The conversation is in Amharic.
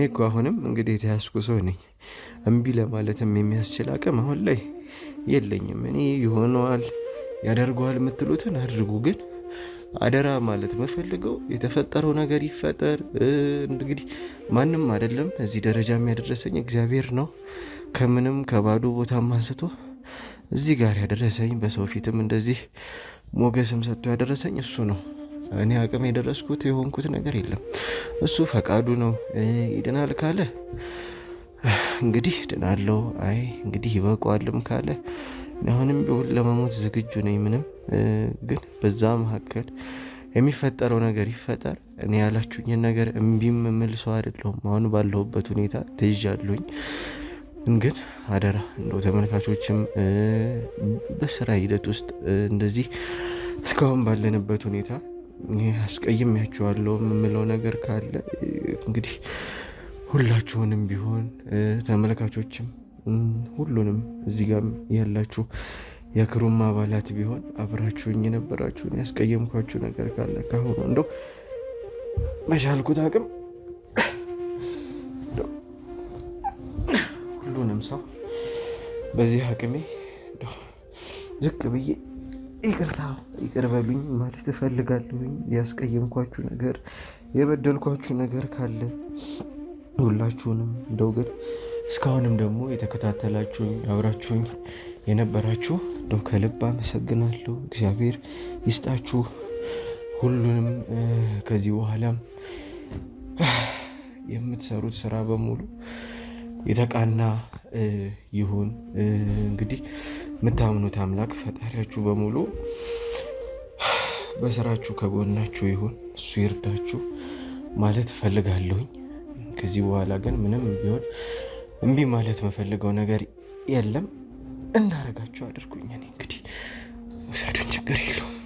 እኮ አሁንም እንግዲህ የተያዝኩ ሰው ነኝ። እምቢ ለማለትም የሚያስችል አቅም አሁን ላይ የለኝም። እኔ ይሆነዋል ያደርገዋል የምትሉትን አድርጉ። ግን አደራ ማለት መፈልገው የተፈጠረው ነገር ይፈጠር። እንግዲህ ማንም አይደለም እዚህ ደረጃ የሚያደረሰኝ እግዚአብሔር ነው። ከምንም ከባዶ ቦታም አንስቶ እዚህ ጋር ያደረሰኝ፣ በሰው ፊትም እንደዚህ ሞገስም ሰጥቶ ያደረሰኝ እሱ ነው። እኔ አቅም የደረስኩት የሆንኩት ነገር የለም። እሱ ፈቃዱ ነው። ይድናል ካለ እንግዲህ ድናለው። አይ እንግዲህ ይበቃዋልም ካለ አሁንም ቢሆን ለመሞት ዝግጁ ነኝ። ምንም ግን በዛ መካከል የሚፈጠረው ነገር ይፈጠር። እኔ ያላችሁኝን ነገር እምቢም የምል ሰው አይደለሁም። አሁን ባለሁበት ሁኔታ ተይዣለሁኝ። ግን አደራ እንደው ተመልካቾችም በስራ ሂደት ውስጥ እንደዚህ እስካሁን ባለንበት ሁኔታ አስቀይሜያችኋለሁ የምለው ነገር ካለ እንግዲህ ሁላችሁንም ቢሆን ተመልካቾችም ሁሉንም እዚህ ጋር ያላችሁ የክሩም አባላት ቢሆን አብራችሁኝ የነበራችሁን ያስቀየምኳችሁ ነገር ካለ ካሁኑ እንደው በቻልኩት አቅም ሁሉንም ሰው በዚህ አቅሜ እንደው ዝቅ ብዬ ይቅር በሉኝ ማለት እፈልጋለሁኝ። ያስቀየምኳችሁ ነገር የበደልኳችሁ ነገር ካለ ሁላችሁንም እንደው ግን እስካሁንም ደግሞ የተከታተላችሁኝ አብራችሁኝ የነበራችሁ እንደው ከልብ አመሰግናለሁ። እግዚአብሔር ይስጣችሁ ሁሉንም። ከዚህ በኋላም የምትሰሩት ስራ በሙሉ የተቃና ይሁን። እንግዲህ የምታምኑት አምላክ ፈጣሪያችሁ በሙሉ በስራችሁ ከጎናችሁ ይሁን፣ እሱ ይርዳችሁ ማለት እፈልጋለሁኝ። ከዚህ በኋላ ግን ምንም ቢሆን እምቢ ማለት መፈልገው ነገር የለም። እንዳረጋችሁ አድርጉኝ። እኔ እንግዲህ ውሰዱን፣ ችግር የለውም።